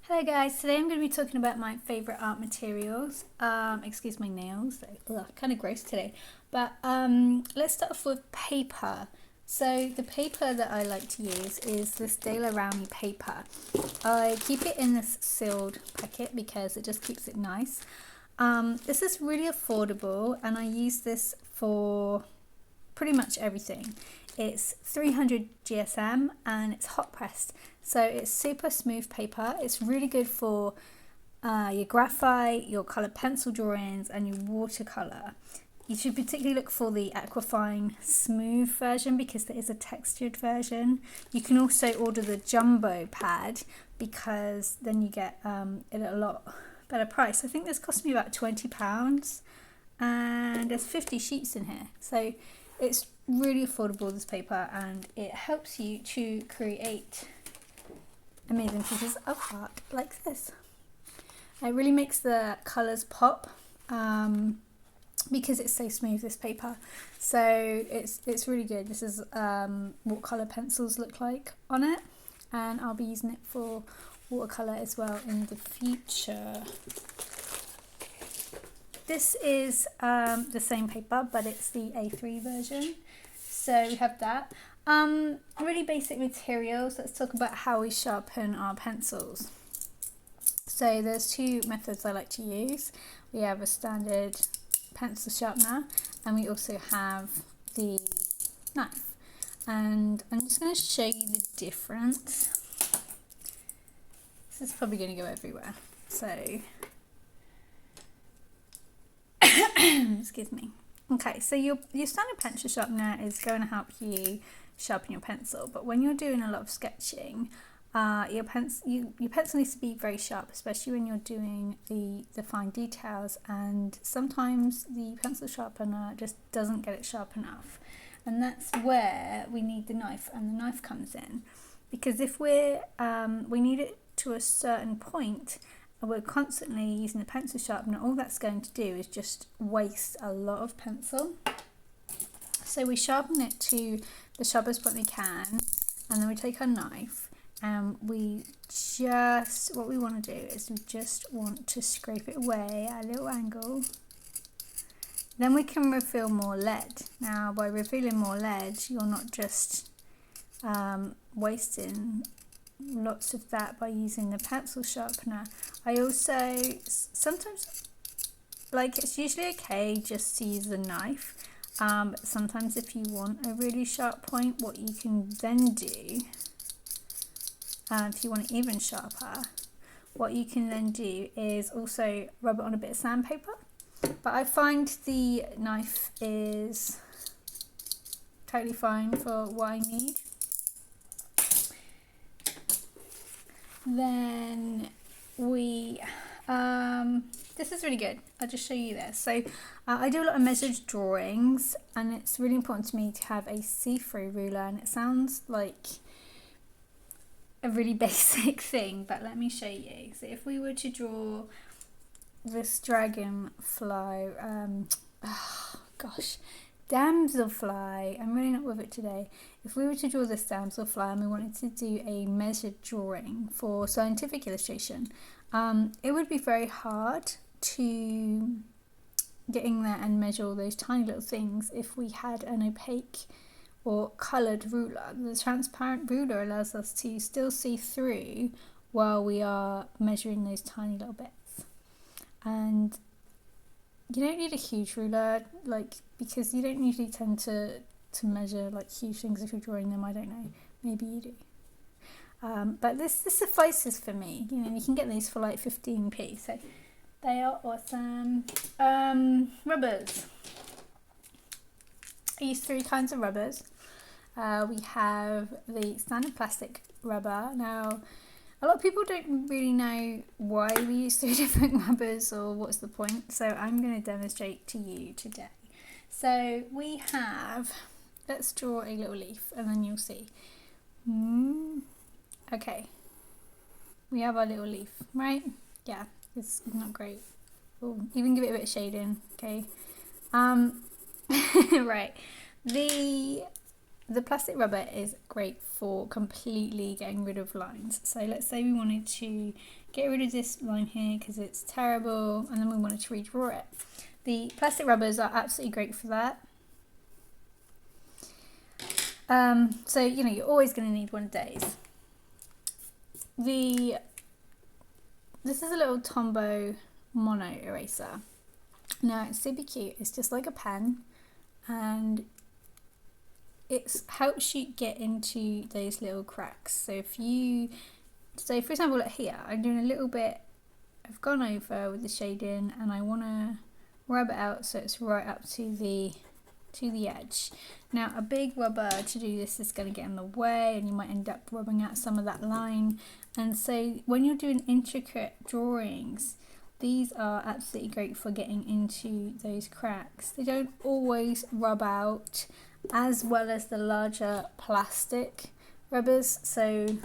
Hello guys, today I'm going to be talking about my favourite art materials. Excuse my nails, they're kind of gross today. But let's start off with paper. So the paper that I like to use is this Daler Rowney paper. I keep it in this sealed packet because it just keeps it nice. This is really affordable and I use this for pretty much everything. It's 300 GSM and it's hot pressed, so it's super smooth paper. It's really good for your graphite, your coloured pencil drawings and your watercolour. You should particularly look for the Aquafine smooth version because there is a textured version. You can also order the jumbo pad because then you get it at a lot better price. I think this cost me about £20 and there's 50 sheets in here, so it's really affordable, this paper, and it helps you to create amazing pieces of art like this. It really makes the colours pop because it's so smooth, this paper. So it's really good. This is what colour pencils look like on it, and I'll be using it for watercolour as well in the future. This is the same paper, but it's the A3 version. So we have that. Really basic materials. Let's talk about how we sharpen our pencils. So there's two methods I like to use. We have a standard pencil sharpener and we also have the knife. And I'm just going to show you the difference. This is probably going to go everywhere. So excuse me. Okay, so your standard pencil sharpener is going to help you sharpen your pencil, but when you're doing a lot of sketching, your pencil needs to be very sharp, especially when you're doing the fine details, and sometimes the pencil sharpener just doesn't get it sharp enough, and that's where we need the knife, and the knife comes in, because if we need it to a certain point, we're constantly using the pencil sharpener, all that's going to do is just waste a lot of pencil. So we sharpen it to the sharpest point we can, and then we take our knife and what we want to do is we just want to scrape it away at a little angle. Then we can reveal more lead. Now by revealing more lead, you're not just wasting lots of that by using the pencil sharpener. I also sometimes, like, it's usually okay just to use the knife, but sometimes if you want a really sharp point, what you can then do, if you want it even sharper, what you can then do is also rub it on a bit of sandpaper. But I find the knife is totally fine for what I need. Then we, this is really good. I'll just show you this. So I do a lot of measured drawings, and it's really important to me to have a see-through ruler, and it sounds like a really basic thing, but let me show you. So if we were to draw this dragonfly, oh gosh, damselfly, I'm really not with it today. If we were to draw this damselfly and we wanted to do a measured drawing for scientific illustration, it would be very hard to get in there and measure all those tiny little things if we had an opaque or coloured ruler. The transparent ruler allows us to still see through while we are measuring those tiny little bits. And you don't need a huge ruler, like, because you don't usually tend to measure like huge things if you're drawing them. I don't know, maybe you do. But this suffices for me. You know, you can get these for like 15p, so they are awesome. Rubbers. I use 3 kinds of rubbers. We have the standard plastic rubber. Now, a lot of people don't really know why we use 3 different rubbers or what's the point, so I'm going to demonstrate to you today. So we have, let's draw a little leaf and then you'll see. Okay, we have our little leaf, right? Yeah, it's not great. We'll even give it a bit of shading, okay? Right, the the plastic rubber is great for completely getting rid of lines. So let's say we wanted to get rid of this line here because it's terrible, and then we wanted to redraw it. The plastic rubbers are absolutely great for that. So you know, you're always going to need one of those. This is a little Tombow mono eraser. Now it's super cute. It's just like a pen, and it helps you get into those little cracks. So if you, so for example, like here, I'm doing a little bit, I've gone over with the shading, and I want to rub it out so it's right up to the edge. Now a big rubber to do this is going to get in the way, and you might end up rubbing out some of that line. And so when you're doing intricate drawings, these are absolutely great for getting into those cracks. They don't always rub out as well as the larger plastic rubbers, so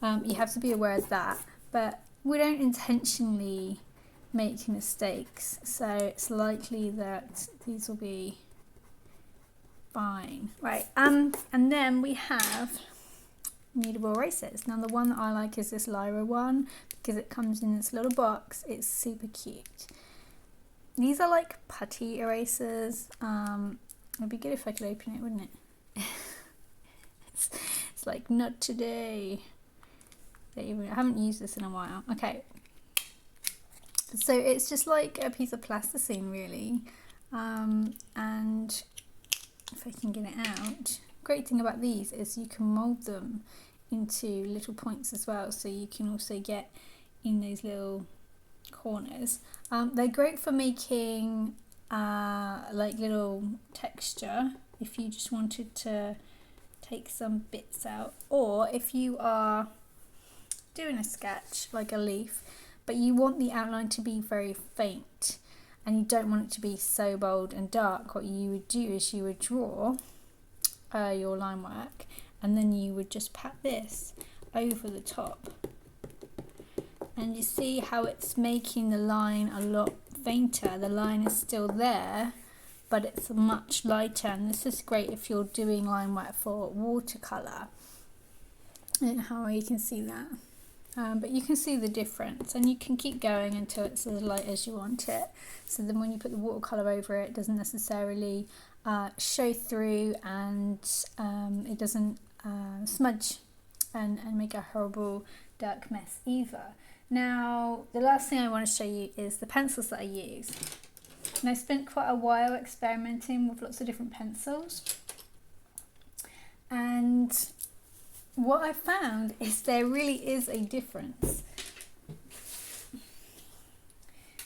you have to be aware of that. But we don't intentionally make mistakes, so it's likely that these will be fine. Right, and then we have kneadable erasers. Now the one that I like is this Lyra one because it comes in this little box. It's super cute. These are like putty erasers. It'd be good if I could open it, wouldn't it? It's like, not today. I haven't used this in a while. Okay, so it's just like a piece of plasticine really, and if I can get it out, great thing about these is you can mold them into little points as well, so you can also get in those little corners. They're great for making like little texture if you just wanted to take some bits out, or if you are doing a sketch like a leaf but you want the outline to be very faint and you don't want it to be so bold and dark, what you would do is you would draw your line work, and then you would just pat this over the top, and you see how it's making the line a lot fainter. The line is still there, but it's much lighter, and this is great if you're doing line work for watercolour. I don't know how you can see that, but you can see the difference, and you can keep going until it's as light as you want it. So then when you put the watercolour over it, it doesn't necessarily show through, and it doesn't smudge and make a horrible dark mess either. Now the last thing I want to show you is the pencils that I use. And I spent quite a while experimenting with lots of different pencils, and what I found is there really is a difference.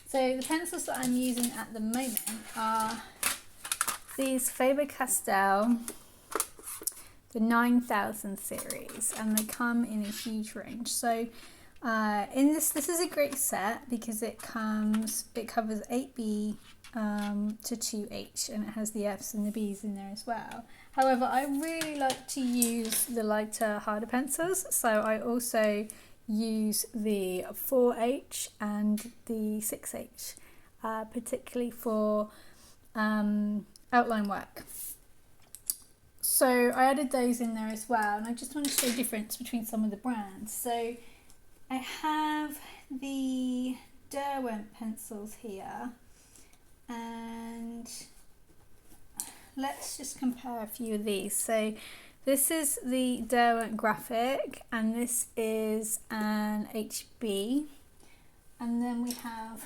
So the pencils that I'm using at the moment are these Faber-Castell, the 9000 series, and they come in a huge range. So in this is a great set because it covers 8B to 2H, and it has the F's and the B's in there as well. However, I really like to use the lighter, harder pencils, so I also use the 4H and the 6H, particularly for outline work. So I added those in there as well, and I just want to show the difference between some of the brands. So I have the Derwent pencils here, and let's just compare a few of these. So this is the Derwent Graphic, and this is an HB, and then we have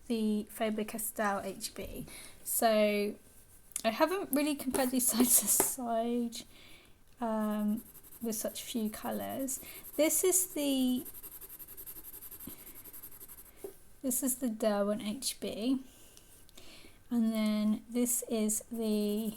the Faber-Castell HB. So I haven't really compared these side to side with such few colours. This is the Derwent HB, and then this is the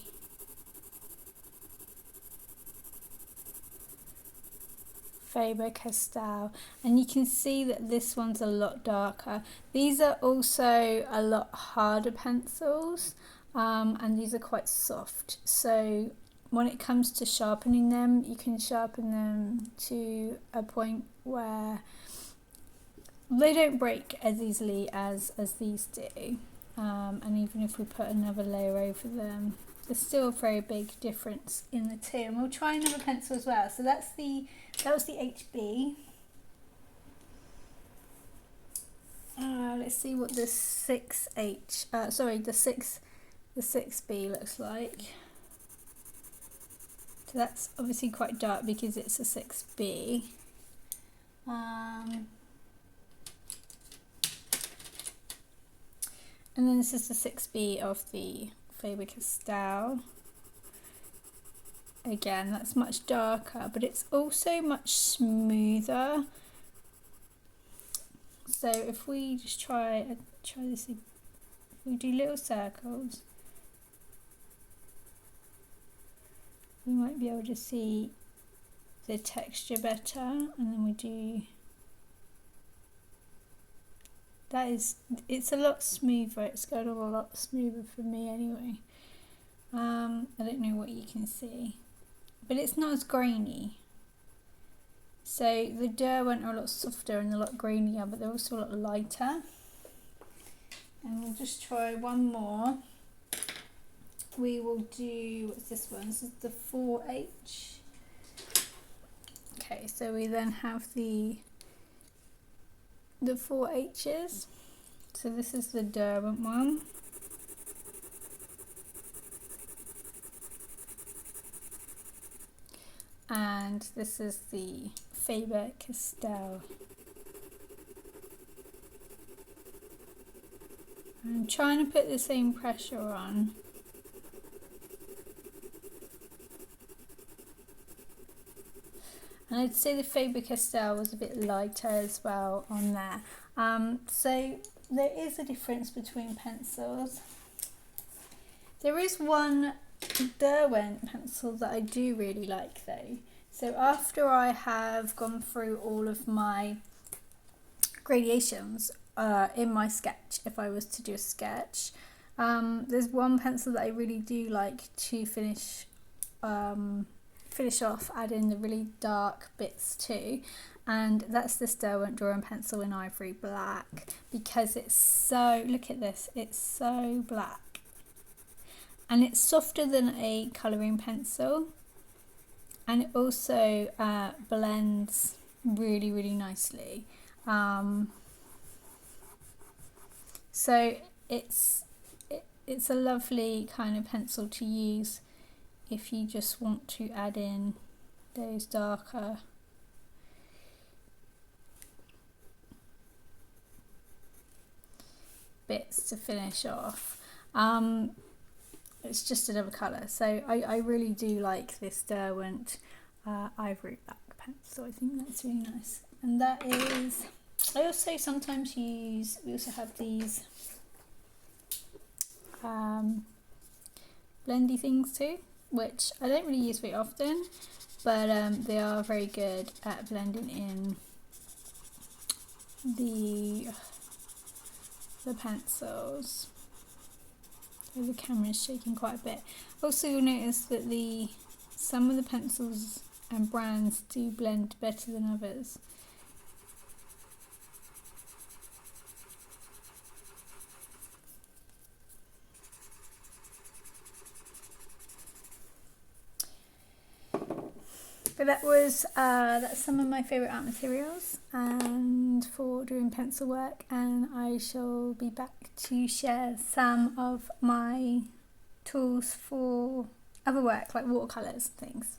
Faber-Castell, and you can see that this one's a lot darker. These are also a lot harder pencils, and these are quite soft, so when it comes to sharpening them, you can sharpen them to a point where they don't break as easily as these do. And even if we put another layer over them, there's still a very big difference in the two. And we'll try another pencil as well. So that was the HB. Let's see what the 6H, the 6B looks like. So that's obviously quite dark because it's a 6B. And then this is the 6B of the Faber-Castell. Again, that's much darker, but it's also much smoother. So if we just try this, if we do little circles, we might be able to see the texture better. And then we do, it's a lot smoother. It's got a lot smoother for me anyway. I don't know what you can see, but it's not as grainy. So the Derwent are a lot softer and a lot grainier, but they're also a lot lighter. And we'll just try one more. We will do, what's this one? This is the 4H. Okay, so we then have the 4H's. So this is the Derwent one. And this is the Faber-Castell. I'm trying to put the same pressure on. And I'd say the Faber-Castell was a bit lighter as well on there. So there is a difference between pencils. There is one Derwent pencil that I do really like though. So after I have gone through all of my gradations in my sketch, if I was to do a sketch, there's one pencil that I really do like to finish off, add in the really dark bits too, and that's this Derwent drawing pencil in ivory black, because it's so, look at this, it's so black. And it's softer than a colouring pencil, and it also blends really, really nicely. So it's a lovely kind of pencil to use if you just want to add in those darker bits to finish off. It's just another colour, so I really do like this Derwent ivory black pencil. I think that's really nice. And that is, I also sometimes use, we also have these blendy things too, which I don't really use very often, but they are very good at blending in the pencils. The camera is shaking quite a bit. Also, you'll notice that some of the pencils and brands do blend better than others. But that's some of my favourite art materials and for doing pencil work, and I shall be back to share some of my tools for other work like watercolours and things.